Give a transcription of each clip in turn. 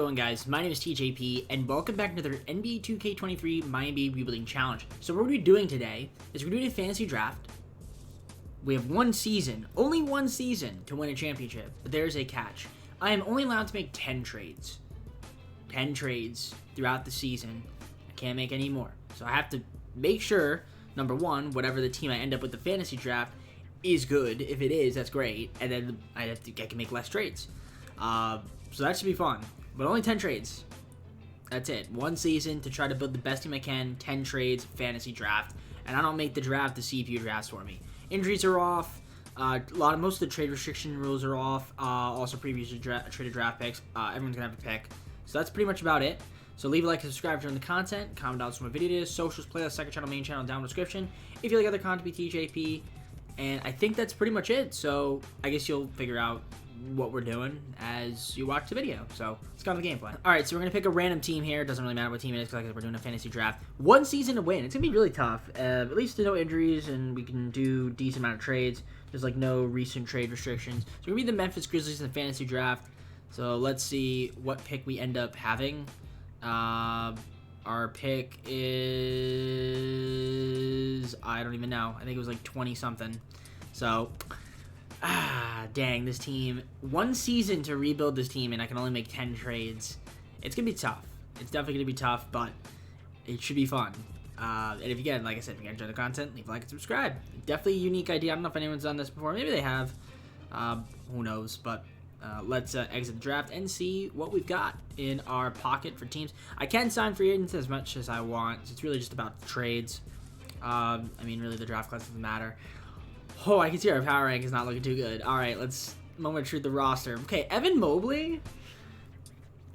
Going guys, my name is TJP and welcome back to another NBA 2K23 MyNBA Rebuilding Challenge. So what we're doing today is we're doing a fantasy draft. We have one season, only one season to win a championship, but there's a catch. I am only allowed to make 10 trades. 10 trades throughout the season. I can't make any more. So I have to make sure, number one, whatever the team I end up with the fantasy draft is good. If it is, that's great. And then I can make less trades. So that should be fun. But only 10 trades. That's it. One season to try to build the best team I can. 10 trades, fantasy draft. And I don't make the draft, the CPU drafts for me. Injuries are off. Most of the trade restriction rules are off. Also previously traded draft picks. Everyone's going to have a pick. So that's pretty much about it. So leave a like and subscribe if you're in the content. Comment down what video it is. Socials, playlist, second channel, main channel, down in the description. If you like other content, be TJP. And I think that's pretty much it. So I guess you'll figure out what we're doing as you watch the video. So let's go on the gameplay. Alright, so we're going to pick a random team here. It doesn't really matter what team it is because we're doing a fantasy draft. One season to win. It's going to be really tough. At least no injuries and we can do decent amount of trades. There's like no recent trade restrictions. So we're going to be the Memphis Grizzlies in the fantasy draft. So let's see what pick we end up having. Our pick is... I don't even know. I think it was like 20 something. So... dang, this team. One season to rebuild this team, and I can only make 10 trades. It's going to be tough. It's definitely going to be tough, but it should be fun. And if you get, like I said, if you enjoy the content, leave a like and subscribe. Definitely a unique idea. I don't know if anyone's done this before. Maybe they have. Who knows, but let's exit the draft and see what we've got in our pocket for teams. I can sign free agents as much as I want. So it's really just about trades. I mean, really, the draft class doesn't matter. Oh, I can see our power rank is not looking too good. All right, let's moment of truth the roster. Okay, Evan Mobley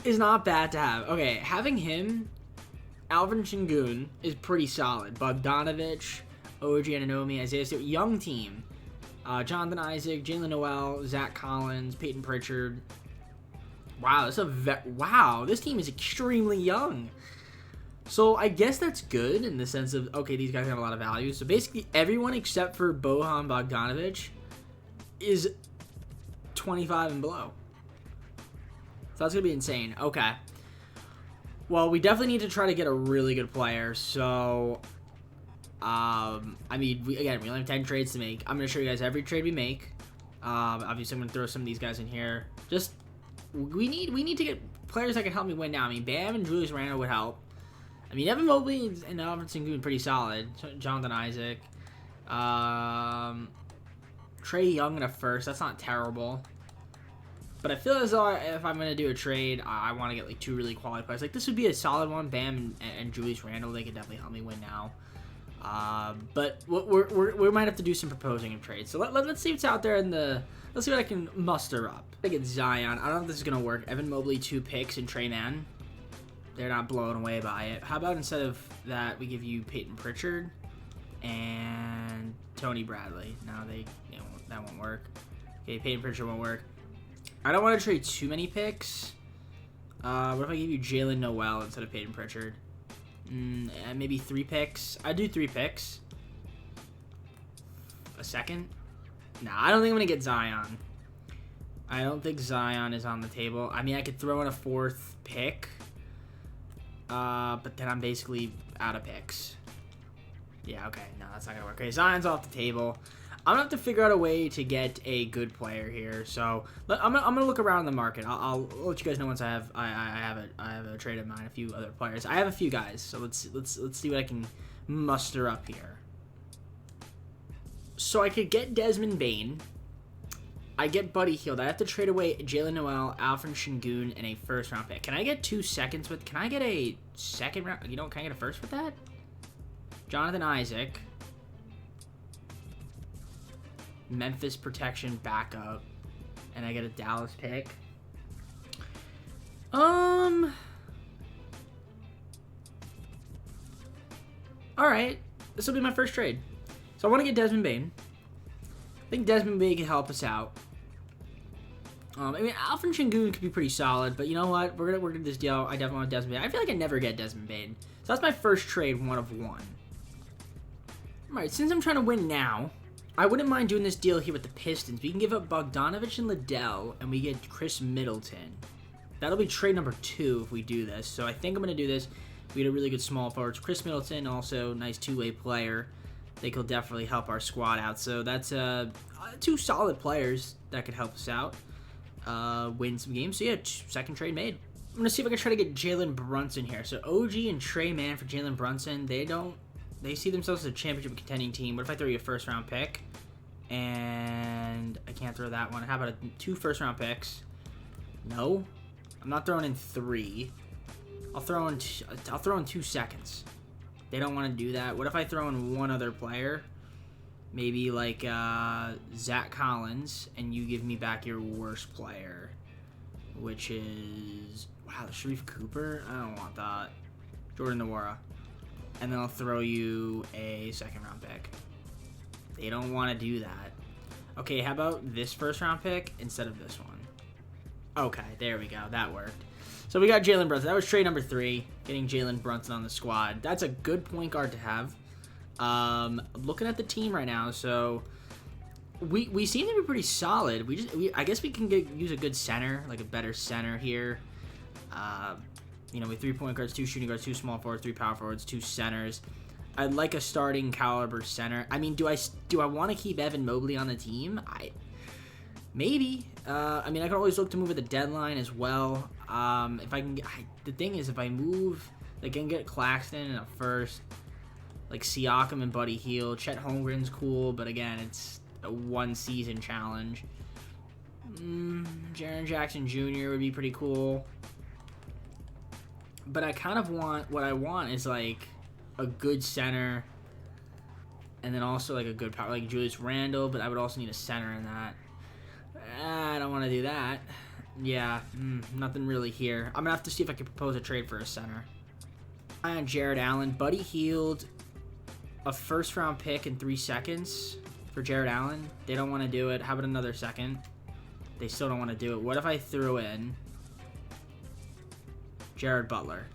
is not bad to have. Okay, having him, Alvin Sengun is pretty solid. Bogdanovich, OG Anunoby, Isaiah Stewart, young team. Jonathan Isaac, Jalen Noel, Zach Collins, Peyton Pritchard. Wow, this team is extremely young. So I guess that's good in the sense of, okay, these guys have a lot of value. So basically everyone except for Bojan Bogdanovic is 25 and below. So that's going to be insane. Okay. Well, we definitely need to try to get a really good player. So, I mean, we only have 10 trades to make. I'm going to show you guys every trade we make. Obviously, I'm going to throw some of these guys in here. Just, we need to get players that can help me win now. I mean, Bam and Julius Randle would help. I mean, Evan Mobley and Alvin Sengun pretty solid. Jonathan Isaac. Trae Young in a first. That's not terrible. But I feel as though if I'm going to do a trade, I want to get like two really quality players. Like, this would be a solid one. Bam and Julius Randle. They could definitely help me win now. But we might have to do some proposing of trades. So let's see what's out there in the... Let's see what I can muster up. I get Zion. I don't know if this is going to work. Evan Mobley, 2 picks, and Trey Mann. They're not blown away by it. How about instead of that, we give you Peyton Pritchard and Tony Bradley? No, that won't work. Okay, Peyton Pritchard won't work. I don't want to trade too many picks. What if I give you Jalen Noel instead of Peyton Pritchard? Maybe 3 picks. I'd do 3 picks. A second? Nah, I don't think I'm going to get Zion. I don't think Zion is on the table. I mean, I could throw in a 4th pick. But then I'm basically out of picks. Yeah, okay. No, that's not going to work. Okay, Zion's off the table. I'm going to have to figure out a way to get a good player here. So, I'm going to look around the market. I'll let you guys know once I have a trade of mine, a few other players. I have a few guys, so let's see what I can muster up here. So, I could get Desmond Bane. I get Buddy Hield. I have to trade away Jalen Noel, Alvin Sengun, and a 1st round pick. Can I get 2 seconds with... Can I get a 2nd round... You know, can I get a 1st with that? Jonathan Isaac. Memphis protection backup. And I get a Dallas pick. Alright. This will be my first trade. So I want to get Desmond Bane. I think Desmond Bane can help us out. I mean, Alvin Sengun could be pretty solid, but you know what? We're gonna do this deal. I definitely want Desmond Bane. I feel like I never get Desmond Bane. So that's my first trade, 1 of 1. Alright, since I'm trying to win now, I wouldn't mind doing this deal here with the Pistons. We can give up Bogdanovich and Liddell, and we get Chris Middleton. That'll be trade number 2 if we do this. So I think I'm going to do this. We had a really good small forward. Chris Middleton, also nice two-way player. I think he'll definitely help our squad out. So that's 2 solid players that could help us out. Win some games. So yeah, second trade made. I'm going to see if I can try to get Jalen Brunson here. So OG and Trey Mann for Jalen Brunson. They see themselves as a championship contending team. What if I throw you a first-round pick? And I can't throw that one. How about 2 first-round picks? No. I'm not throwing in 3. I'll throw in 2 seconds. They don't want to do that. What if I throw in 1 other player? Maybe like Zach Collins, and you give me back your worst player, which is, wow, Sharif Cooper? I don't want that. Jordan Nwora. And then I'll throw you a second-round pick. They don't want to do that. Okay, how about this first-round pick instead of this one? Okay, there we go. That worked. So we got Jalen Brunson. That was trade number 3, getting Jalen Brunson on the squad. That's a good point guard to have. Looking at the team right now, so we seem to be pretty solid. I guess we can use a good center, like a better center here. You know, with 3 point guards, 2 shooting guards, 2 small forwards, 3 power forwards, 2 centers. I'd like a starting caliber center. I mean, do I want to keep Evan Mobley on the team? Maybe. I mean, I could always look to move at the deadline as well. If I can, the thing is, if I move, I can get Claxton in a first, like Siakam and Buddy Hield. Chet Holmgren's cool, but again, it's a 1-season challenge. Jaren Jackson Jr. would be pretty cool. But I kind of want, what I want is like a good center, and then also like a good power, like Julius Randle, but I would also need a center in that. I don't want to do that. Yeah, nothing really here. I'm going to have to see if I can propose a trade for a center. On Jared Allen, Buddy Hield, a first-round pick in 3 seconds for Jared Allen. They don't want to do it. How about another second? They still don't want to do it. What if I threw in Jared Butler?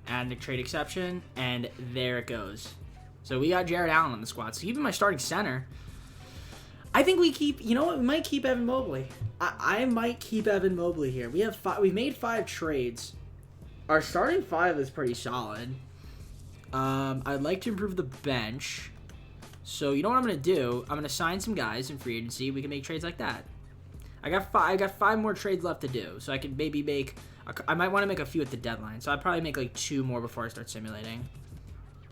Add a trade exception, and there it goes. So we got Jared Allen on the squad. So even my starting center, I think we keep, you know what, we might keep Evan Mobley. I might keep Evan Mobley here. We made 5 trades. Our starting 5 is pretty solid. I'd like to improve the bench. So you know what I'm going to do? I'm going to sign some guys in free agency. We can make trades like that. I got 5 more trades left to do. So I could maybe make, I might want to make a few at the deadline. So I'd probably make like 2 more before I start simulating.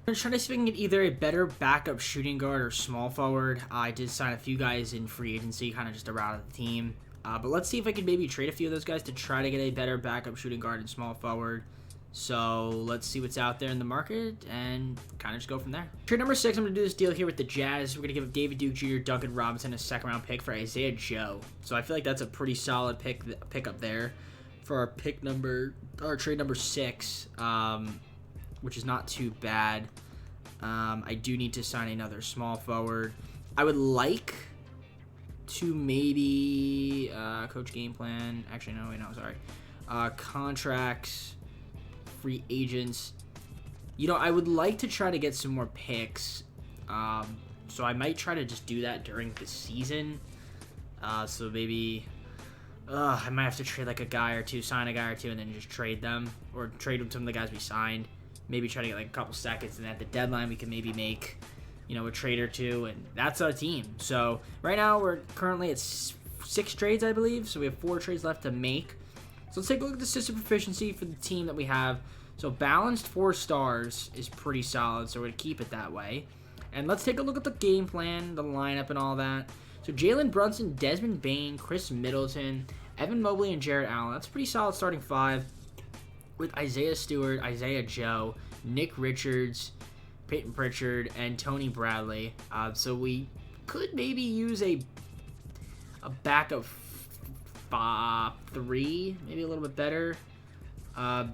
I'm trying to see if I can get either a better backup shooting guard or small forward. I did sign a few guys in free agency, kind of just to route the team. But let's see if I can maybe trade a few of those guys to try to get a better backup shooting guard and small forward. So let's see what's out there in the market and kind of just go from there. Trade number 6, I'm going to do this deal here with the Jazz. We're going to give David Duke Jr., Duncan Robinson a second-round pick for Isaiah Joe. So I feel like that's a pretty solid pick up there for our trade number 6. Which is not too bad. I do need to sign another small forward. I would like to maybe coach game plan. Actually, no, wait, no, sorry. Contracts, free agents. You know, I would like to try to get some more picks. So I might try to just do that during the season. So maybe I might have to trade like a guy or two, sign a guy or two, and then just trade them. Or trade them to some of the guys we signed. Maybe try to get like a couple seconds, and at the deadline we can maybe make, you know, a trade or two, and that's our team. So right now we're currently at 6 trades, I believe. So we have 4 trades left to make. So let's take a look at the system proficiency for the team that we have. So balanced 4 stars is pretty solid, so we're going to keep it that way. And let's take a look at the game plan, the lineup, and all that. So Jalen Brunson, Desmond Bane, Chris Middleton, Evan Mobley, and Jared Allen. That's a pretty solid starting 5. With Isaiah Stewart, Isaiah Joe, Nick Richards, Peyton Pritchard, and Tony Bradley. So we could maybe use a backup 3, maybe a little bit better.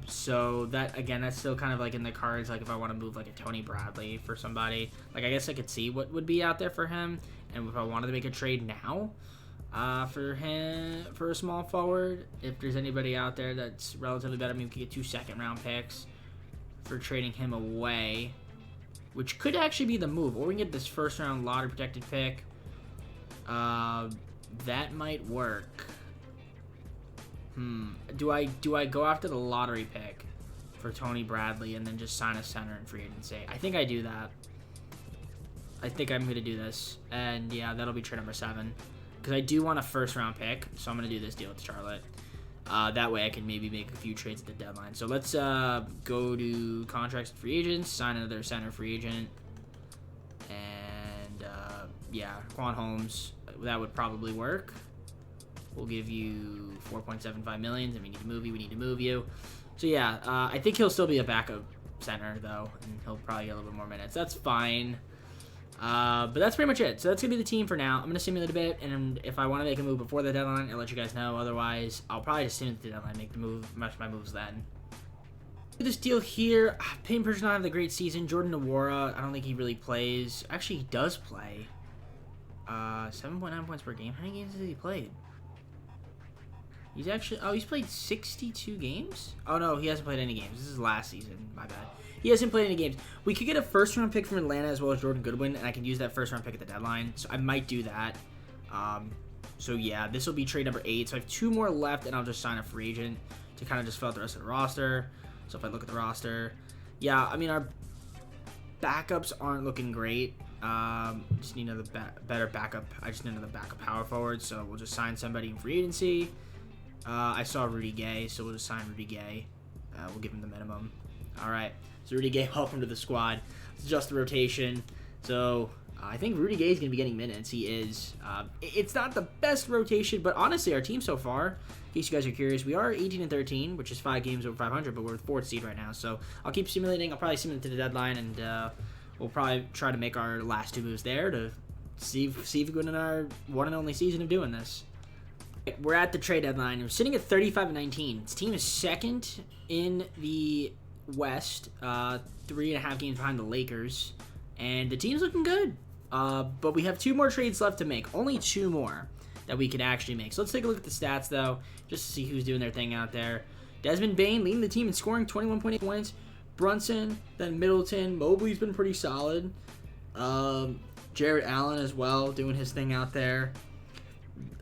So that, again, that's still kind of like in the cards. Like if I want to move like a Tony Bradley for somebody, like I guess I could see what would be out there for him. And if I wanted to make a trade now, for him, for a small forward, if there's anybody out there that's relatively better, I mean, we could get 2 second-round picks for trading him away, which could actually be the move. Or we can get this first-round lottery-protected pick. That might work. Do I go after the lottery pick for Tony Bradley and then just sign a center in free agency? I think I do that. I think I'm going to do this. And, yeah, that'll be trade number 7. Because I do want a first-round pick, so I'm going to do this deal with Charlotte. That way I can maybe make a few trades at the deadline. So let's go to contracts and free agents, sign another center free agent. And, yeah, Quan Holmes, that would probably work. We'll give you $4.75 million, and we need to move you. So, yeah, I think he'll still be a backup center, though, and he'll probably get a little bit more minutes. That's fine. But that's pretty much it. So that's going to be the team for now. I'm going to simulate a bit, and if I want to make a move before the deadline, I'll let you guys know. Otherwise, I'll probably just simulate the deadline, make my moves then. This deal here, Payne Pritchard not have the great season. Jordan Nwora, I don't think he really plays. Actually, he does play. 7.9 points per game. How many games has he played? He's actually... Oh, he's played 62 games? Oh, no, he hasn't played any games. This is last season. My bad. He hasn't played any games. We could get a first-round pick from Atlanta as well as Jordan Goodwin, and I can use that first-round pick at the deadline. So I might do that. So, yeah, this will be trade number 8. So I have 2 more left, and I'll just sign a free agent to kind of just fill out the rest of the roster. So if I look at the roster... Yeah, I mean, our backups aren't looking great. Just need another better backup. I just need another backup power forward, so we'll just sign somebody in free agency. I saw Rudy Gay, so we'll just sign Rudy Gay. We'll give him the minimum. All right. So Rudy Gay, welcome to the squad. It's just the rotation. So I think Rudy Gay is going to be getting minutes. He is. It's not the best rotation, but honestly, our team so far, in case you guys are curious, we are 18-13, which is 5 games over 500, but we're the 4th seed right now. So I'll keep simulating. I'll probably simulate to the deadline, and we'll probably try to make our last 2 moves there to see if we go in our one and only season of doing this. We're at the trade deadline. We're sitting at 35-19. This team is 2nd in the West, 3.5 games behind the Lakers, and the team's looking good. But we have 2 more trades left to make. Only 2 more that we could actually make. So let's take a look at the stats, though, just to see who's doing their thing out there. Desmond Bane leading the team in scoring, 21.8 points. Brunson, then Middleton. Mobley's been pretty solid. Jarrett Allen as well, doing his thing out there.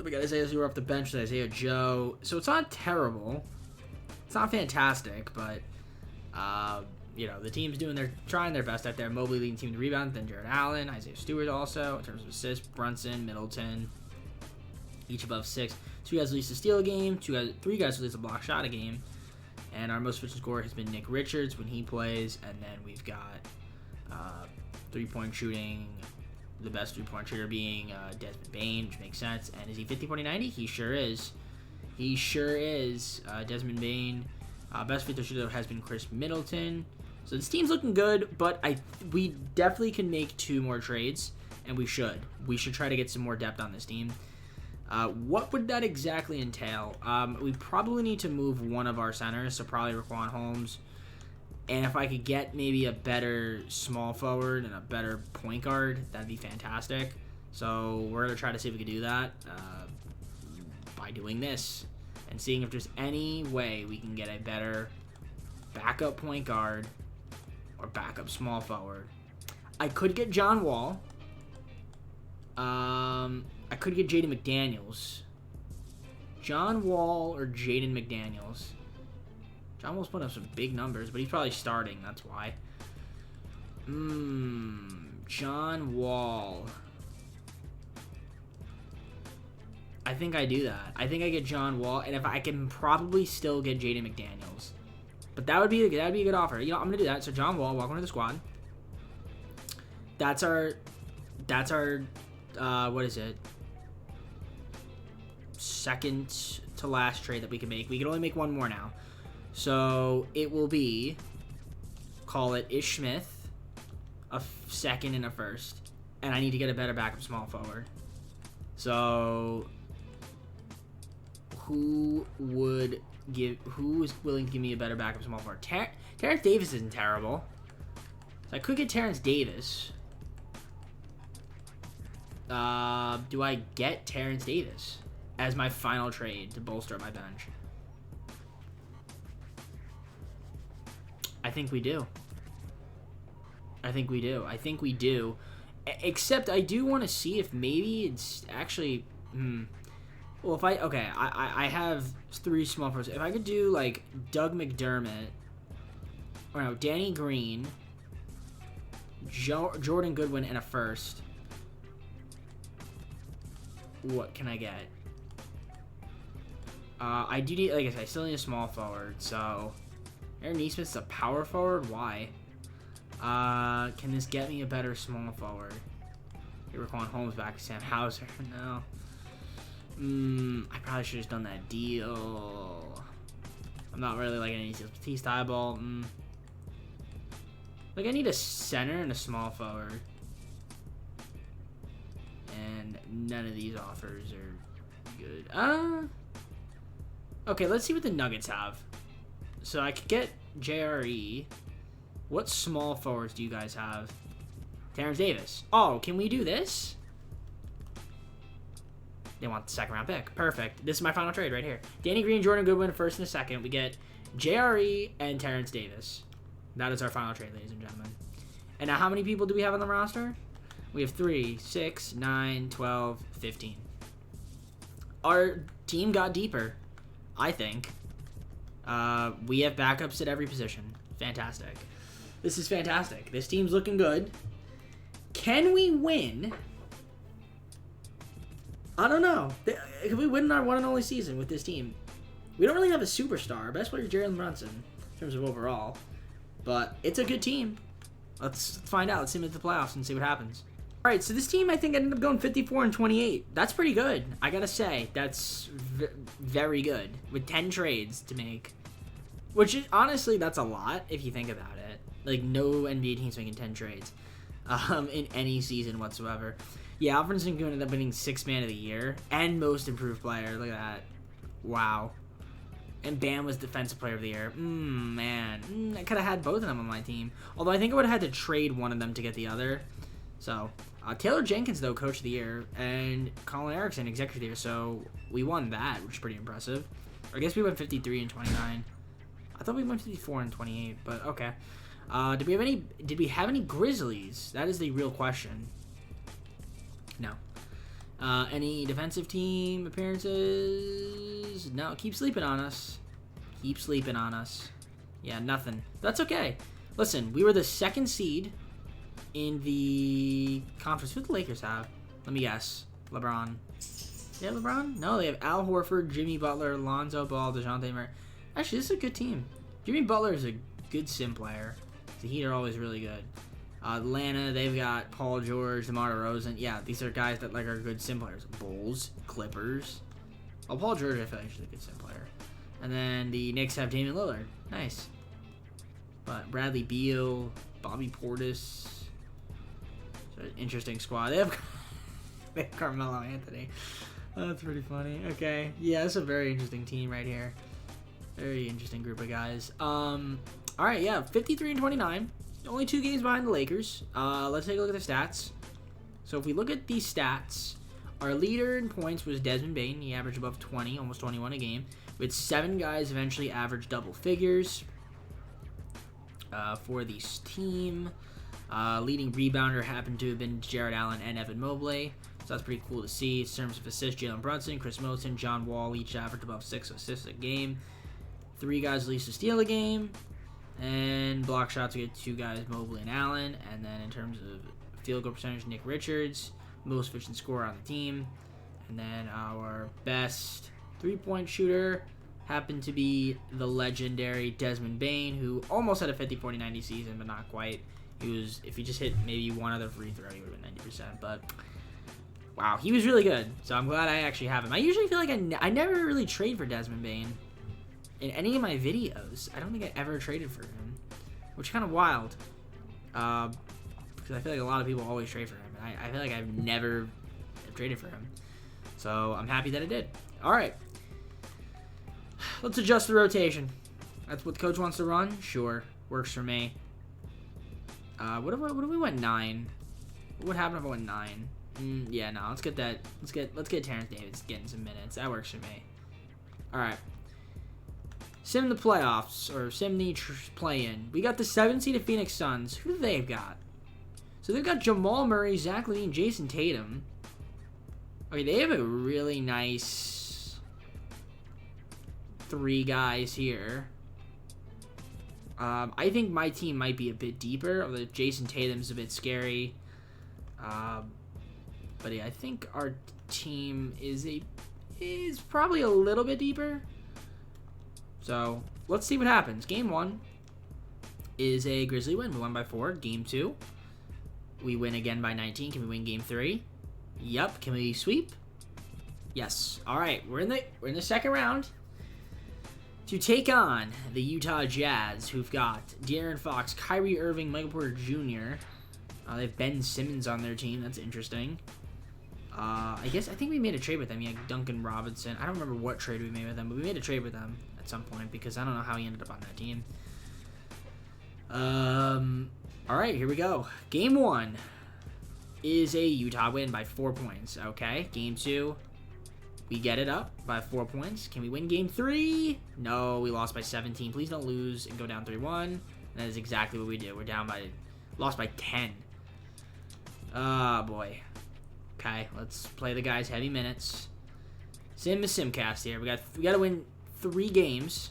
We got Isaiah Stewart off the bench with Isaiah Joe. So it's not terrible. It's not fantastic, but you know, the team's trying their best out there. Mobley leading the team to rebound, then Jarrett Allen, Isaiah Stewart also in terms of assists. Brunson, Middleton, each above 6. 2 guys at least to steal a game. 3 guys at least to block shot a game. And our most efficient scorer has been Nick Richards when he plays. And then we've got 3-point shooting. The best 3-point shooter being Desmond Bane, which makes sense. And is he 50, 40, 90? He sure is. He sure is. Desmond Bane. Best free throw shooter has been Chris Middleton. So this team's looking good, but we definitely can make 2 more trades, and we should. We should try to get some more depth on this team. What would that exactly entail? We probably need to move one of our centers, so probably Quan Holmes. And if I could get maybe a better small forward and a better point guard, that'd be fantastic. So we're going to try to see if we can do that by doing this and seeing if there's any way we can get a better backup point guard or backup small forward. I could get John Wall. I could get Jaden McDaniels. John Wall or Jaden McDaniels. John Wall's putting up some big numbers, but he's probably starting, that's why. John Wall. I think I do that. I think I get John Wall, and if I can probably still get Jaden McDaniels. But that would be a good offer. You know, I'm gonna do that. So John Wall, welcome to the squad. That's our what is it? Second to last trade that we can make. We can only make 1 more now. So it will be, call it Ish Smith, a 2nd and a 1st, and I need to get a better backup small forward. So who is willing to give me a better backup small forward? Terrence Davis isn't terrible. So I could get Terrence Davis. Do I get Terrence Davis as my final trade to bolster my bench? I think we do. Except I do want to see if maybe it's actually... Well, Well, if I have 3 small forwards. If I could do like Doug McDermott, or no, Danny Green, Jordan Goodwin, and a first. What can I get? I do need, like I said, I still need a small forward. So, Aaron Neesmith's a power forward. Why? Can this get me a better small forward? Here we're calling Holmes back to Sam Hauser. No. I probably should have done that deal. I'm not really liking any deals. Batiste eyeball. Like, I need a center and a small forward. And none of these offers are good. Okay, let's see what the Nuggets have. So I could get JRE. What small forwards do you guys have? Terrence Davis. Oh, can we do this? They want the 2nd round pick. Perfect. This is my final trade right here. Danny Green, Jordan Goodwin, 1st and a 2nd. We get JRE and Terrence Davis. That is our final trade, ladies and gentlemen. And now how many people do we have on the roster? We have 3, 6, 9, 12, 15. Our team got deeper, I think. We have backups at every position. Fantastic. This is fantastic. This team's looking good. Can we win? I don't know. Can we win our one and only season with this team? We don't really have a superstar. Our best player is Jalen Brunson in terms of overall. But it's a good team. Let's find out. Let's see them at the playoffs and see what happens. All right, so this team, I think, ended up going 54-28. That's pretty good. I got to say, that's very good with 10 trades to make. Which, honestly, that's a lot if you think about it. Like, no NBA team's making 10 trades in any season whatsoever. Yeah, Alfred Sengun ended up winning 6th Man of the Year and Most Improved Player. Look at that. Wow. And Bam was Defensive Player of the Year. Man. I could have had both of them on my team. Although I think I would have had to trade one of them to get the other. So, Taylor Jenkins, though, Coach of the Year. And Colin Erickson, Executive of the Year. So, we won that, which is pretty impressive. Or I guess we went 53-29. I thought we went 54-28, but okay. Did we have any Grizzlies? That is the real question. No. Any defensive team appearances? No. Keep sleeping on us. Keep sleeping on us. Yeah, nothing. That's okay. Listen, we were the 2nd seed in the conference. Who do the Lakers have? Let me guess. LeBron. Yeah, LeBron? No, they have Al Horford, Jimmy Butler, Lonzo Ball, DeJounte Murray. Actually, this is a good team. Jimmy Butler is a good sim player. The Heat are always really good. Atlanta, they've got Paul George, DeMar DeRozan. Yeah, these are guys that like are good sim players. Bulls, Clippers. Oh, Paul George, I feel like he's a good sim player. And then the Knicks have Damian Lillard. Nice. But Bradley Beal, Bobby Portis. It's an interesting squad. They have Carmelo Anthony. Oh, that's pretty funny. Okay. Yeah, it's a very interesting team right here. Very interesting group of guys. All right, yeah, 53-29. Only 2 games behind the Lakers. Let's take a look at the stats. So if we look at these stats, our leader in points was Desmond Bane. He averaged above 20, almost 21 a game. With 7 guys eventually averaged double figures for this team. Leading rebounder happened to have been Jared Allen and Evan Mobley. So that's pretty cool to see. In terms of assists, Jalen Brunson, Chris Middleton, John Wall each averaged above 6 assists a game. 3 guys at least to steal a game. And block shots, we get 2 guys, Mobley and Allen. And then in terms of field goal percentage, Nick Richards, most efficient scorer on the team. And then our best 3-point shooter happened to be the legendary Desmond Bane, who almost had a 50-40-90 season, but not quite. He was, if he just hit maybe one other free throw, he would have been 90%. But wow, he was really good. So I'm glad I actually have him. I usually feel like I never really trade for Desmond Bane in any of my videos. I don't think I ever traded for him, which is kind of wild. Because I feel like a lot of people always trade for him, and I feel like I've never traded for him. So I'm happy that I did. All right, let's adjust the rotation. That's what the coach wants to run. Sure, works for me. What if we went 9? What would happen if I went 9? Yeah, no. Let's get that. Let's get Terrence Davis getting some minutes. That works for me. All right. Sim the playoffs, or sim the play-in. We got the 7 seed of Phoenix Suns. Who do they got? So they've got Jamal Murray, Zach LaVine, Jason Tatum. Okay, they have a really nice 3 guys here. I think my team might be a bit deeper, although Jason Tatum's a bit scary. But yeah, I think our team is probably a little bit deeper. So let's see what happens. Game 1 is a Grizzly win. We won by 4. Game 2, we win again by 19. Can we win Game 3? Yep. Can we sweep? Yes. All right. We're in the second round to take on the Utah Jazz, who've got De'Aaron Fox, Kyrie Irving, Michael Porter Jr. They have Ben Simmons on their team. That's interesting. I think we made a trade with them. Yeah, Duncan Robinson. I don't remember what trade we made with them, but we made a trade with them at some point because I don't know how he ended up on that team. All right, here we go. Game 1 is a Utah win by 4 points. Okay, Game 2, we get it up by 4 points. Can we win Game 3? No, we lost by 17. Please don't lose and go down 3-1. And that is exactly what we do. We're lost by 10. Oh, boy. Okay, let's play the guys heavy minutes. Simcast here. We got to win 3 games.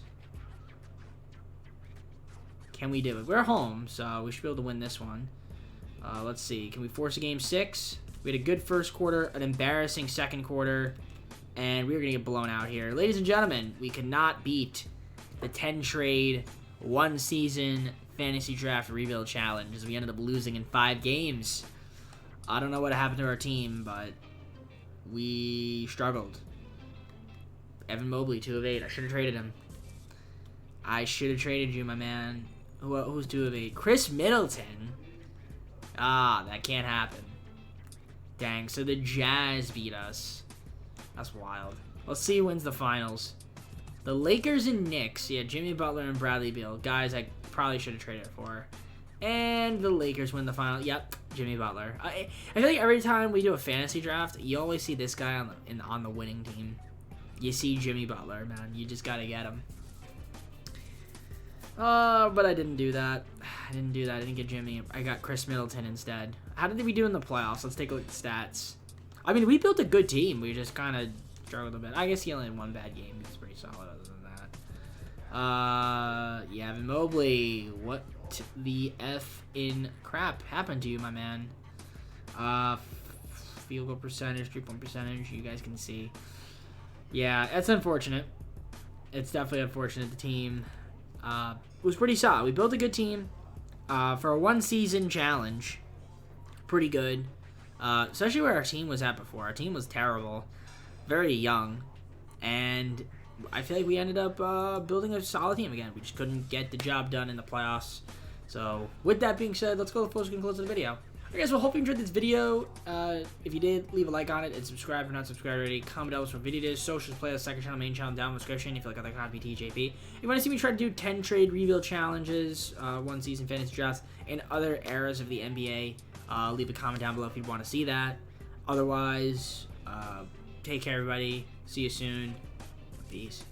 Can we do it? We're home, so we should be able to win this one. Let's see. Can we force a Game 6? We had a good first quarter, an embarrassing second quarter, and we're going to get blown out here. Ladies and gentlemen, we cannot beat the 10-trade, 1-season fantasy draft rebuild challenge as we ended up losing in 5 games. I don't know what happened to our team, but we struggled. Evan Mobley, 2 of 8. I should have traded him. I should have traded you, my man. Who's 2 of 8? Chris Middleton. That can't happen. Dang, so the Jazz beat us. That's wild. Let's see who wins the finals. The Lakers and Knicks. Yeah, Jimmy Butler and Bradley Beal. Guys I probably should have traded for. And the Lakers win the final. Yep, Jimmy Butler. I feel like every time we do a fantasy draft, you always see this guy on the winning team. You see Jimmy Butler, man. You just gotta get him. But I didn't do that. I didn't get Jimmy. I got Chris Middleton instead. How did we do in the playoffs? Let's take a look at the stats. I mean, we built a good team. We just kind of struggled a bit. I guess he only had 1 bad game. He's pretty solid other than that. Yeah, Evan Mobley. What the F in crap happened to you, my man? Field goal percentage, 3-point percentage. You guys can see. Yeah, that's unfortunate. It's definitely unfortunate. The team was pretty solid. We built a good team for a 1-season challenge. Pretty good. Especially where our team was at before. Our team was terrible. Very young. And I feel like we ended up building a solid team again. We just couldn't get the job done in the playoffs. So, with that being said, let's go to the close of the video. Alright guys, well, hope you enjoyed this video. If you did, leave a like on it and subscribe if you're not subscribed already. Comment down what video it is, socials, playlist, second channel, main channel, down in the description if you like other content, TJP. If you want to see me try to do 10 trade reveal challenges, 1-season fantasy drafts, and other eras of the NBA, leave a comment down below if you want to see that. Otherwise, take care everybody. See you soon. Peace.